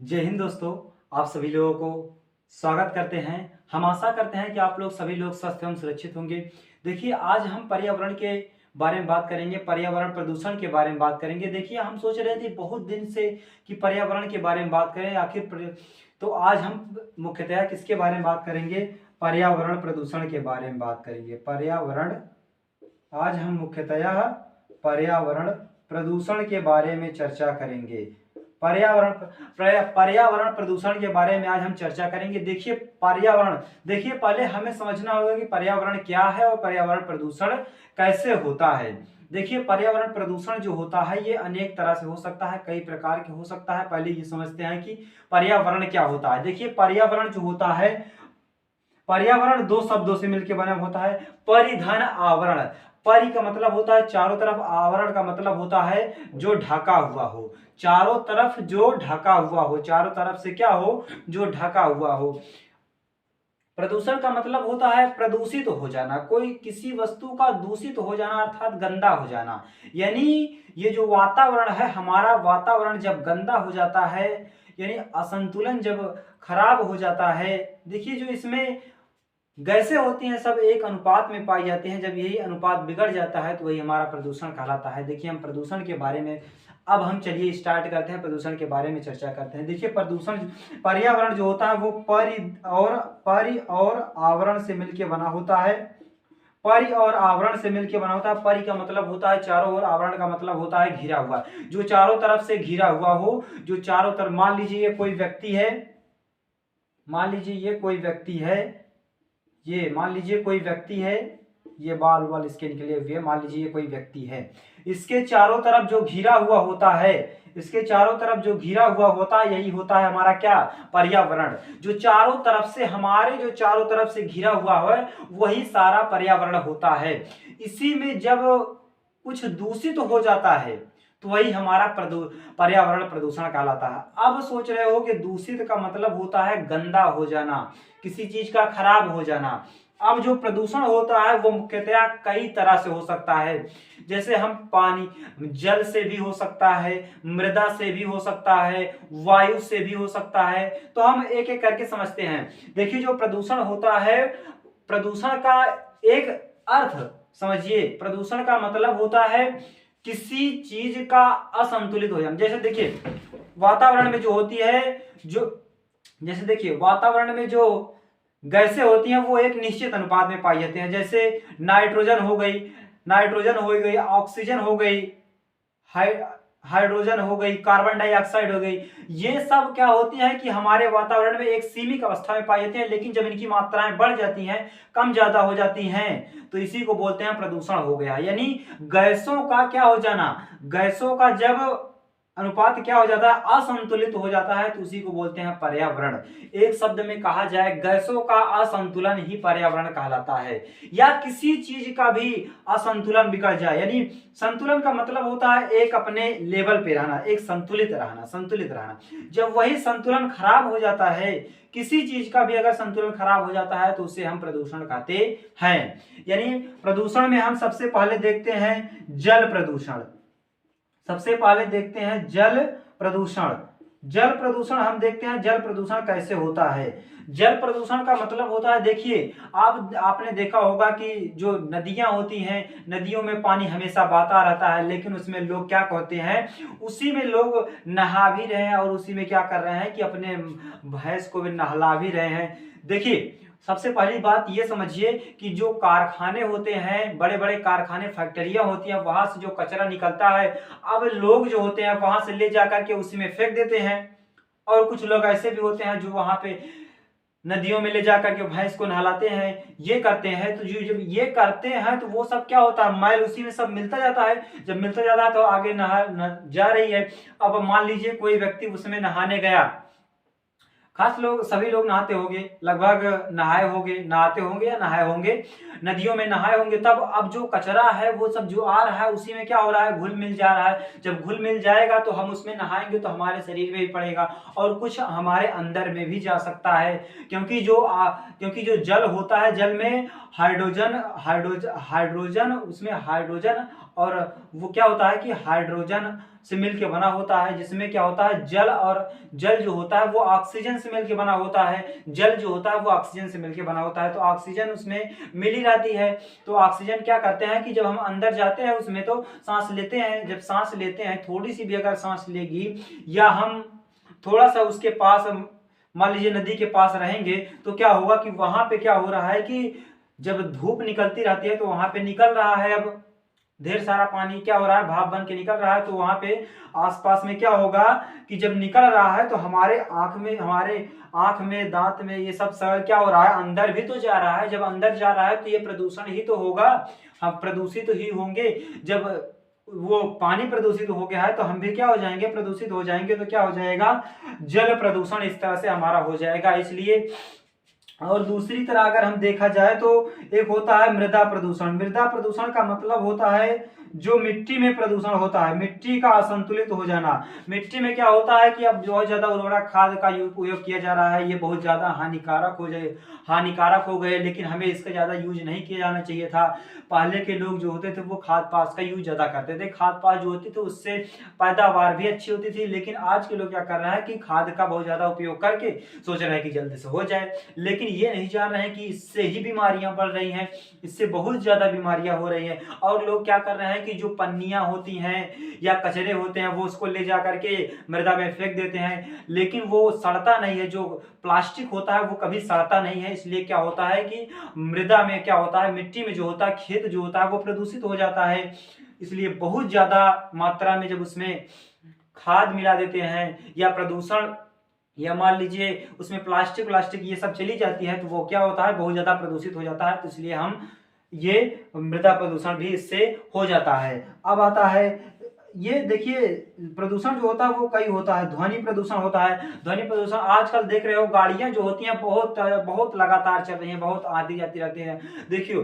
जय हिंद दोस्तों। आप सभी लोगों को स्वागत करते हैं। हम आशा करते हैं कि आप लोग सभी लोग स्वस्थ एवं सुरक्षित होंगे। देखिए, आज हम पर्यावरण के बारे में बात करेंगे, पर्यावरण प्रदूषण के बारे में बात करेंगे। देखिए, हम सोच रहे थे बहुत दिन से कि पर्यावरण के बारे में बात करें तो आज हम मुख्यतः किसके बारे में बात करेंगे? पर्यावरण प्रदूषण के बारे में बात करेंगे। आज हम मुख्यतः पर्यावरण प्रदूषण के बारे में चर्चा करेंगे। पर्यावरण प्रदूषण के बारे में आज हम चर्चा करेंगे। देखिए, पहले हमें समझना होगा कि पर्यावरण क्या है और पर्यावरण प्रदूषण कैसे होता है। देखिए, पर्यावरण प्रदूषण जो होता है ये अनेक तरह से हो सकता है, कई प्रकार के हो सकता है। पहले ये समझते हैं कि पर्यावरण क्या होता है। देखिए, पर्यावरण जो होता है, पर्यावरण दो शब्दों से मिलकर बना होता है। परिधन आवरण, परि का मतलब होता है चारों तरफ, आवरण का मतलब होता है जो ढका हुआ हो, चारों तरफ जो ढका हुआ हो, चारों तरफ से क्या हो, जो ढका हुआ हो। प्रदूषण का मतलब होता है प्रदूषित हो जाना, कोई किसी वस्तु का दूषित हो जाना अर्थात गंदा हो जाना। यानी ये जो वातावरण है, हमारा वातावरण जब गंदा हो जाता है, यानी असंतुलन जब खराब हो जाता है। देखिए, जो इसमें गैसें होती हैं सब एक अनुपात में पाई जाती हैं। जब यही अनुपात बिगड़ जाता है तो वही हमारा प्रदूषण कहलाता है। देखिए, हम प्रदूषण के बारे में अब हम चलिए स्टार्ट करते हैं, प्रदूषण के बारे में चर्चा करते हैं। देखिए, पर्यावरण जो होता है वो परि और आवरण से मिलकर बना होता है। परि और आवरण से मिलकर बना होता है। परि का मतलब होता है चारों ओर, आवरण का मतलब होता है घिरा हुआ, जो चारों तरफ से घिरा हुआ हो, जो चारों तरफ। मान लीजिए ये कोई व्यक्ति है, मान लीजिए ये कोई व्यक्ति है, ये बाल वाल इसके निकले हुए, मान लीजिए ये कोई व्यक्ति है। इसके चारों तरफ जो घिरा हुआ होता है, इसके चारों तरफ जो घिरा हुआ होता है, यही होता है हमारा क्या? पर्यावरण। जो चारों तरफ से हमारे जो चारों तरफ से घिरा हुआ है वही सारा पर्यावरण होता है। इसी में जब कुछ दूषित हो जाता है तो वही हमारा पर्यावरण प्रदूषण कहलाता है। अब सोच रहे हो कि दूषित का मतलब होता है गंदा हो जाना, किसी चीज का खराब हो जाना। अब जो प्रदूषण होता है वो मुख्यतया कई तरह से हो सकता है। जैसे हम पानी, जल से भी हो सकता है, मृदा से भी हो सकता है, वायु से भी हो सकता है। तो हम एक एक करके समझते हैं। देखिए, जो प्रदूषण होता है, प्रदूषण का एक अर्थ समझिए। प्रदूषण का मतलब होता है किसी चीज का असंतुलित हो जाना। जैसे देखिए, वातावरण में जो होती है, जैसे देखिए वातावरण में जो गैसें होती हैं वो एक निश्चित अनुपात में पाई जाती हैं। जैसे नाइट्रोजन हो गई, ऑक्सीजन हो गई, हाइड्रोजन हो गई, कार्बन डाइऑक्साइड हो गई। ये सब क्या होती है कि हमारे वातावरण में एक सीमित अवस्था में पाई जाती है, लेकिन जब इनकी मात्राएं बढ़ जाती हैं, कम ज्यादा हो जाती हैं, तो इसी को बोलते हैं प्रदूषण हो गया। यानी गैसों का क्या हो जाना, गैसों का जब अनुपात क्या हो जाता है, असंतुलित हो जाता है, तो उसी को बोलते हैं पर्यावरण। एक शब्द में कहा जाए, गैसों का असंतुलन ही पर्यावरण कहलाता है। या किसी चीज का भी असंतुलन बिगड़ जाए, यानी संतुलन का मतलब होता है एक अपने लेवल पे रहना, एक संतुलित रहना। जब वही संतुलन खराब हो जाता है, किसी चीज का भी अगर संतुलन खराब हो जाता है तो उसे हम प्रदूषण कहते हैं। यानी प्रदूषण में हम सबसे पहले देखते हैं जल प्रदूषण। सबसे पहले देखते हैं जल प्रदूषण। जल प्रदूषण हम देखते हैं, जल प्रदूषण कैसे होता है। जल प्रदूषण का मतलब होता है, देखिए आपने देखा होगा कि जो नदियां होती हैं, नदियों में पानी हमेशा बहता रहता है, लेकिन उसमें लोग क्या कहते हैं, उसी में लोग नहा भी रहे हैं और उसी में क्या कर रहे हैं कि अपने भैंस को भी नहला भी रहे हैं। देखिए, सबसे पहली बात ये समझिए कि जो कारखाने होते हैं, बड़े बड़े कारखाने, फैक्ट्रियां होती हैं, वहां से जो कचरा निकलता है, अब लोग जो होते हैं वहां से ले जाकर के उसी में फेंक देते हैं। और कुछ लोग ऐसे भी होते हैं जो वहां पे नदियों में ले जाकर के भैंस को नहलाते हैं, ये करते हैं। तो जो जब ये करते हैं तो वो सब क्या होता है, मैल उसी में सब मिलता जाता है। जब मिलता जाता है तो आगे जा रही है। अब मान लीजिए कोई व्यक्ति उसमें नहाने गया, खास लोग, सभी लोग नहाते होंगे, लगभग नहाते होंगे या नहाए होंगे, नदियों में नहाए होंगे। तब अब जो कचरा है वो सब जो आ रहा है उसी में क्या हो रहा है, घुल मिल जा रहा है। जब घुल मिल जाएगा तो हम उसमें नहाएंगे तो हमारे शरीर में भी पड़ेगा और कुछ हमारे अंदर में भी जा सकता है। क्योंकि जो जल होता है, जल में हाइड्रोजन उसमें हाइड्रोजन और वो क्या होता है कि हाइड्रोजन से मिलकर बना होता है, जिसमें क्या होता है जल, और जल जो होता है वो ऑक्सीजन से मिलकर बना होता है, जल जो होता है वो ऑक्सीजन से मिलकर बना होता है, तो ऑक्सीजन उसमें मिल ही रहती है। तो ऑक्सीजन क्या करते हैं कि जब हम अंदर जाते हैं उसमें तो सांस लेते हैं, जब सांस लेते हैं थोड़ी सी भी अगर सांस लेगी या हम थोड़ा सा उसके पास मान लीजिए नदी के पास रहेंगे तो क्या होगा कि वहां पे क्या हो रहा है कि जब धूप निकलती रहती है तो वहां पे निकल रहा है, अब ढेर सारा पानी क्या हो रहा है भाप बन के निकल रहा है, तो वहां पे आसपास में क्या होगा कि जब निकल रहा है तो हमारे आंख में दांत में ये सब सरल क्या हो रहा है अंदर भी तो जा रहा है, जब अंदर जा रहा है तो ये प्रदूषण ही तो होगा, हम प्रदूषित ही होंगे। जब वो पानी प्रदूषित हो गया है तो हम भी क्या हो जाएंगे प्रदूषित हो जाएंगे, तो क्या हो जाएगा जल प्रदूषण इस तरह से हमारा हो जाएगा। इसलिए और दूसरी तरह अगर हम देखा जाए तो एक होता है मृदा प्रदूषण। मृदा प्रदूषण का मतलब होता है जो मिट्टी में प्रदूषण होता है, मिट्टी का असंतुलित हो जाना। मिट्टी में क्या होता है कि अब बहुत ज्यादा उर्वरक खाद का उपयोग किया जा रहा है, ये बहुत ज्यादा हानिकारक हो गए, लेकिन हमें इसका ज्यादा यूज नहीं किया जाना चाहिए था। पहले के लोग जो होते थे वो खाद पास का यूज ज्यादा करते थे, खाद पास जो होती थी उससे पैदावार भी अच्छी होती थी, लेकिन आज के लोग क्या कर रहे हैं कि खाद का बहुत ज्यादा उपयोग करके सोच रहे हैं कि जल्दी से हो जाए, लेकिन ये नहीं जान रहे हैं कि इससे ही बीमारियां बढ़ रही हैं, इससे बहुत ज्यादा बीमारियां हो रही हैं। और लोग क्या कर रहे हैं कि जो पन्नियां होती हैं या कचरे होते हैं वो उसको ले जा करके मृदा में फेंक देते हैं, लेकिन वो सड़ता नहीं है, जो प्लास्टिक होता है वो कभी सड़ता नहीं है। इसलिए क्या होता है कि मृदा में क्या होता है, मिट्टी में जो होता है, खेत जो होता है वो प्रदूषित हो जाता है। इसलिए बहुत ज्यादा मात्रा में जब उसमें खाद मिला देते हैं या प्रदूषण या मान लीजिए उसमें प्लास्टिक ये सब चली जाती है तो वो क्या होता है बहुत ज्यादा प्रदूषित हो जाता है। तो इसलिए हम ये मृदा प्रदूषण भी इससे हो जाता है। अब आता है ये देखिए प्रदूषण जो होता है वो कई होता है, ध्वनि प्रदूषण होता है। ध्वनि प्रदूषण आजकल देख रहे हो गाड़ियां जो होती हैं बहुत लगातार चल रही हैं, बहुत आती जाती रहती हैं। देखियो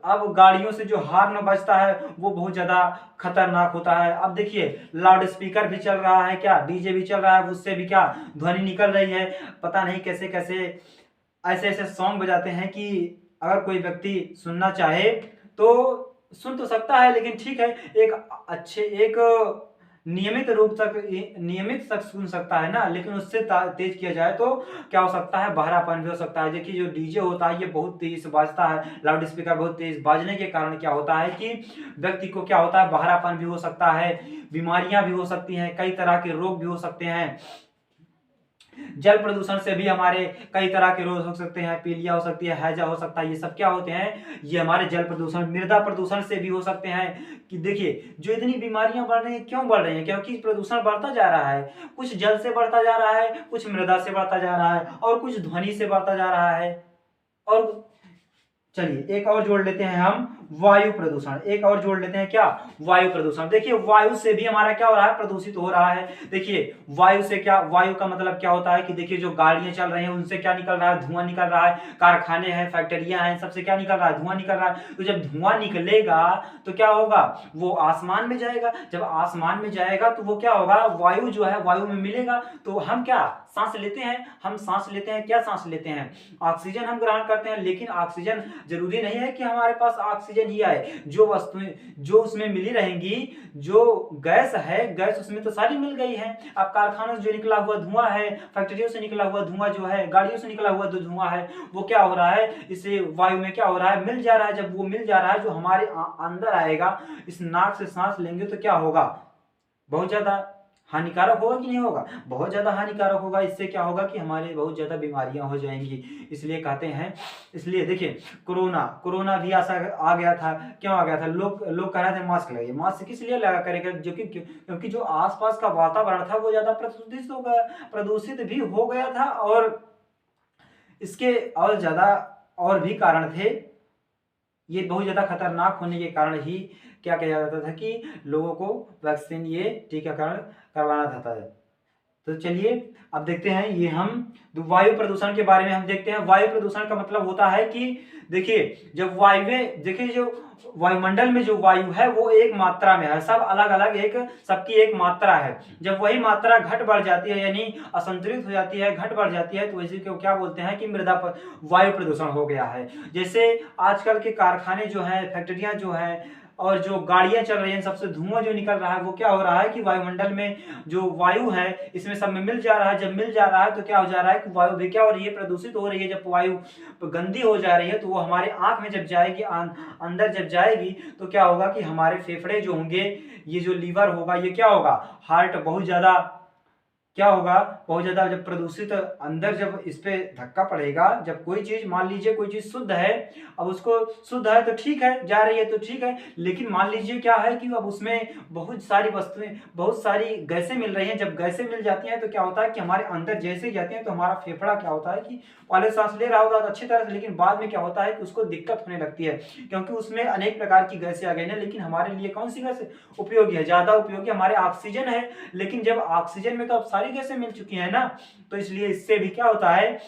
अब गाड़ियों से जो हॉर्न बजता है वो बहुत ज्यादा खतरनाक होता है। अब देखिए लाउड स्पीकर भी चल रहा है, क्या डीजे भी चल रहा है, उससे भी क्या ध्वनि निकल रही है। पता नहीं कैसे कैसे ऐसे ऐसे सॉन्ग बजाते हैं कि अगर कोई व्यक्ति सुनना चाहे तो सुन तो सकता है, लेकिन ठीक है एक नियमित तक सुन सकता है ना, लेकिन उससे तेज किया जाए तो क्या हो सकता है बहरापन भी हो सकता है। देखिए जो डीजे होता है ये बहुत तेज बाजता है, लाउड स्पीकर बहुत तेज बाजने के कारण क्या होता है कि व्यक्ति को क्या होता है बहरापन भी हो सकता है, बीमारियां भी हो सकती हैं, कई तरह के रोग भी हो सकते हैं। जल प्रदूषण से भी हमारे कई तरह के रोग हो सकते हैं, पीलिया हो सकती है, हैजा हो सकता है, ये सब क्या होते हैं ये हमारे जल प्रदूषण। मृदा प्रदूषण से भी हो सकते हैं कि देखिए जो इतनी बीमारियां बढ़ रही हैं क्यों बढ़ रही हैं, क्योंकि प्रदूषण बढ़ता जा रहा है, कुछ जल से बढ़ता जा रहा है, कुछ मृदा से बढ़ता जा रहा है और कुछ ध्वनि से बढ़ता जा रहा है। और चलिए एक और जोड़ लेते हैं हम वायु प्रदूषण, एक और जोड़ लेते हैं क्या वायु प्रदूषण। देखिए वायु से भी हमारा क्या हो रहा है प्रदूषित हो रहा है। देखिए वायु से क्या, वायु का मतलब क्या होता है कि देखिए जो गाड़ियां चल रही हैं उनसे क्या निकल रहा है धुआं निकल रहा है, कारखाने हैं फैक्ट्रियां हैं सबसे क्या निकल रहा है धुआं निकल रहा है। तो जब धुआं निकलेगा तो क्या होगा वो आसमान में जाएगा, जब आसमान में जाएगा तो वो क्या होगा वायु जो है वायु में मिलेगा, तो हम क्या सांस लेते हैं, हम सांस लेते हैं, क्या सांस लेते हैं ऑक्सीजन हम ग्रहण करते हैं। लेकिन ऑक्सीजन जरूरी नहीं है कि हमारे पास ऑक्सीजन ही आए, जो वस्तुएं जो उसमें मिली रहेंगी, जो गैस है गैस उसमें तो सारी मिल गई है। अब कारखानों से जो निकला हुआ धुआं है, फैक्ट्रियों से निकला हुआ धुआं जो है, गाड़ियों से निकला हुआ जो धुआं है वो क्या हो रहा है इसे वायु में क्या हो रहा है मिल जा रहा है। जब वो मिल जा रहा है जो हमारे अंदर आएगा, इस नाक से सांस लेंगे तो क्या होगा बहुत ज्यादा हानिकारक होगा कि नहीं होगा, बहुत ज्यादा हानिकारक होगा। इससे क्या होगा कि हमारे बहुत ज्यादा बीमारियां हो जाएंगी। इसलिए कहते हैं, इसलिए देखिए कोरोना भी आ गया था, क्यों आ गया था, लोग कह रहे थे मास्क लगाइए, मास्क किस लिए लगा करेगा जो कि क्योंकि जो आसपास का वातावरण था वो ज्यादा प्रदूषित भी हो गया था। और इसके और ज्यादा और भी कारण थे, ये बहुत ज्यादा खतरनाक होने के कारण ही क्या किया जाता था कि लोगों को वैक्सीन ये टीकाकरण करवाना था। तो चलिए अब देखते हैं ये हम वायु प्रदूषण के बारे में हम देखते हैं। वायु प्रदूषण का मतलब होता है कि देखिए जब देखिए जो वायुमंडल में जो वायु है वो एक मात्रा में है, सब अलग अलग सबकी एक मात्रा है। जब वही मात्रा घट बढ़ जाती है यानी असंतुलित हो जाती है, घट बढ़ जाती है, तो इसी को क्या बोलते हैं कि वायु प्रदूषण हो गया है। जैसे आजकल के कारखाने जो हैं, फैक्ट्रियां जो हैं, और जो गाड़ियां चल रही हैं सबसे धुआं जो निकल रहा है वो क्या हो रहा है कि वायुमंडल में जो वायु है इसमें सब में मिल जा रहा है। जब मिल जा रहा है तो क्या हो जा रहा है कि वायु भी क्या हो रही है, प्रदूषित हो रही है। जब वायु गंदी हो जा रही है तो वो हमारे आंख में जब जाएगी, अंदर जब जाएगी तो क्या होगा कि हमारे फेफड़े जो होंगे, ये जो लीवर होगा, ये क्या होगा, हार्ट बहुत ज्यादा क्या होगा, बहुत ज्यादा जब प्रदूषित अंदर जब इस पे धक्का पड़ेगा, जब कोई चीज मान लीजिए कोई चीज शुद्ध है, अब उसको शुद्ध है तो ठीक है, जा रही है तो ठीक है, लेकिन मान लीजिए क्या है कि अब उसमें बहुत सारी वस्तुएं, बहुत सारी गैसें मिल रही हैं। जब गैसें मिल जाती हैं तो क्या होता है कि हमारे अंदर जैसे जाती हैं तो हमारा फेफड़ा क्या होता है कि पहले सांस ले रहा होता है अच्छी तरह से, लेकिन बाद में क्या होता है कि उसको दिक्कत होने लगती है, क्योंकि उसमें अनेक प्रकार की गैसें आ गई हैं। लेकिन हमारे लिए कौन सी गैस उपयोगी है, ज्यादा उपयोगी हमारे ऑक्सीजन है। लेकिन जब ऑक्सीजन में तो अब सारी गैसें मिल चुकी है ना, तो इसलिए इससे भी क्या होता है,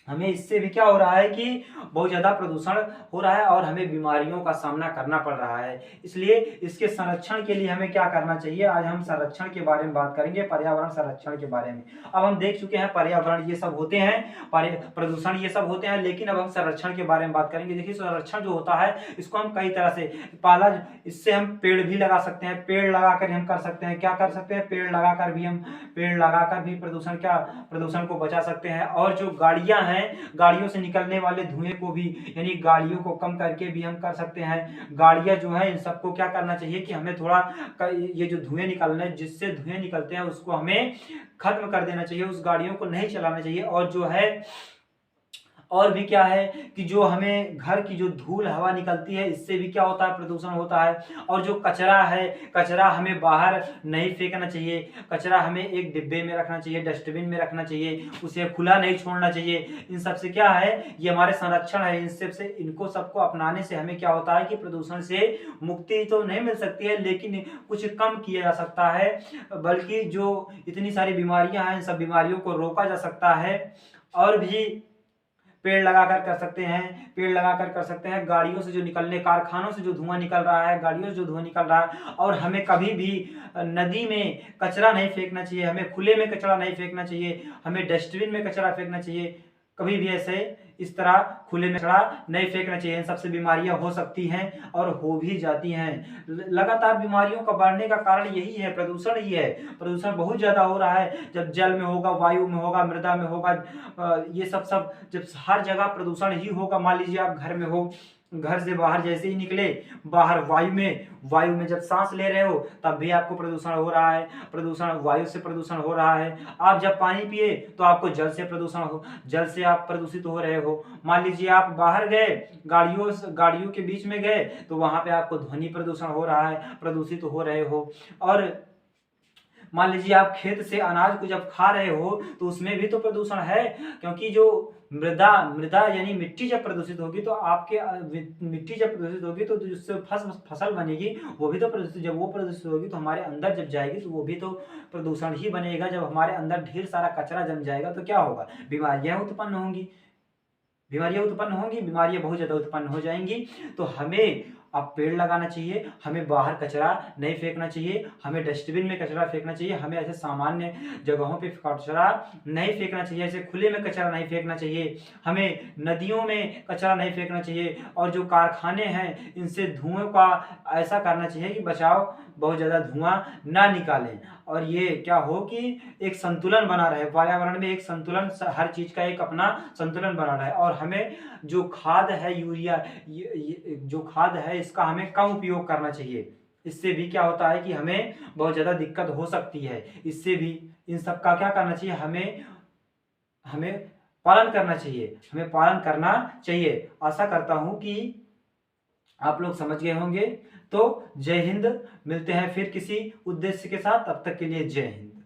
हमें इससे भी क्या हो रहा है कि बहुत ज्यादा प्रदूषण हो रहा है और हमें बीमारियों का सामना करना पड़ रहा है। इसलिए इसके संरक्षण के लिए हमें क्या करना चाहिए, आज हम संरक्षण के बारे में बात करेंगे, पर्यावरण संरक्षण के बारे में। अब हम देख चुके हैं पर्यावरण ये सब होते हैं, प्रदूषण ये सब होते हैं, लेकिन अब हम संरक्षण के बारे में बात करेंगे। देखिए संरक्षण जो होता है इसको हम कई तरह से पाला, इससे हम पेड़ भी लगा सकते हैं, पेड़ लगाकर हम कर सकते हैं, क्या कर सकते हैं, पेड़ लगाकर भी प्रदूषण को बचा सकते हैं। और जो गाड़ियां हैं, गाड़ियों से निकलने वाले धुएं को भी, यानी गाड़ियों को कम करके भी हम कर सकते हैं। गाड़ियां जो है इन सबको क्या करना चाहिए कि हमें थोड़ा ये जो धुएं निकलने, जिससे धुएं निकलते हैं उसको हमें खत्म कर देना चाहिए, उस गाड़ियों को नहीं चलाना चाहिए। और जो है और भी क्या है कि जो हमें घर की जो धूल हवा निकलती है इससे भी क्या होता है, प्रदूषण होता है। और जो कचरा है, कचरा हमें बाहर नहीं फेंकना चाहिए, कचरा हमें एक डिब्बे में रखना चाहिए, डस्टबिन में रखना चाहिए, उसे खुला नहीं छोड़ना चाहिए। इन सब से क्या है, ये हमारे संरक्षण है। इनको सबको अपनाने से हमें क्या होता है कि प्रदूषण से मुक्ति तो नहीं मिल सकती है, लेकिन कुछ कम किया जा सकता है, बल्कि जो इतनी सारी बीमारियां हैं इन सब बीमारियों को रोका जा सकता है। और भी पेड़ लगाकर कर सकते हैं, पेड़ लगाकर कर सकते हैं। गाड़ियों से जो निकलने, कारखानों से जो धुआं निकल रहा है, गाड़ियों से जो धुआं निकल रहा है, और हमें कभी भी नदी में कचरा नहीं फेंकना चाहिए, हमें खुले में कचरा नहीं फेंकना चाहिए, हमें डस्टबिन में कचरा फेंकना चाहिए। कभी भी ऐसे इस तरह खुले में कचरा नहीं फेंकना चाहिए। इन सबसे बीमारियां हो सकती हैं और हो भी जाती हैं। लगातार बीमारियों का बढ़ने का कारण यही है, प्रदूषण ही है। प्रदूषण बहुत ज्यादा हो रहा है, जब जल में होगा, वायु में होगा, मृदा में होगा, ये सब जब हर जगह प्रदूषण ही होगा। मान लीजिए आप घर में हो, घर से बाहर जैसे ही निकले, बाहर वायु में जब सांस ले रहे हो तब भी आपको प्रदूषण हो रहा है, प्रदूषण वायु से प्रदूषण हो रहा है। आप जब पानी पिए तो आपको जल से आप प्रदूषित हो रहे हो। मान लीजिए आप बाहर गए, गाड़ियों के बीच में गए तो वहां पे आपको ध्वनि प्रदूषण हो रहा है, प्रदूषित हो रहे हो। और मान लीजिए आप खेत से अनाज को जब खा रहे हो तो उसमें भी तो प्रदूषण है, क्योंकि जो मृदा यानी मिट्टी जब प्रदूषित होगी तो मिट्टी जब प्रदूषित होगी तो जिससे फसल बनेगी वो भी तो प्रदूषित, जब वो प्रदूषित होगी तो हमारे अंदर जब जाएगी तो वो भी तो प्रदूषण ही बनेगा। जब हमारे अंदर ढेर सारा कचरा जम जाएगा तो क्या होगा, बीमारियां उत्पन्न होंगी, बीमारियां बहुत ज्यादा उत्पन्न हो जाएंगी। तो हमें अब पेड़ लगाना चाहिए, हमें बाहर कचरा नहीं फेंकना चाहिए, हमें डस्टबिन में कचरा फेंकना चाहिए, हमें ऐसे सामान्य जगहों पे कचरा नहीं फेंकना चाहिए, ऐसे खुले में कचरा नहीं फेंकना चाहिए, हमें नदियों में कचरा नहीं फेंकना चाहिए। और जो कारखाने हैं इनसे धुएं का ऐसा करना चाहिए कि बचाव, बहुत ज़्यादा धुआं ना निकालें, और ये क्या हो कि एक संतुलन बना रहे पर्यावरण में, एक संतुलन, हर चीज़ का एक अपना संतुलन बना रहे। और हमें जो खाद है, यूरिया जो खाद है इसका हमें कम उपयोग करना चाहिए। इससे भी क्या होता है कि हमें बहुत ज़्यादा दिक्कत हो सकती है। इससे भी इन सब का क्या करना चाहिए, हमें पालन करना चाहिए। आशा करता हूँ कि आप लोग समझ गए होंगे। तो जय हिंद, मिलते हैं फिर किसी उद्देश्य के साथ, तब तक के लिए जय हिंद।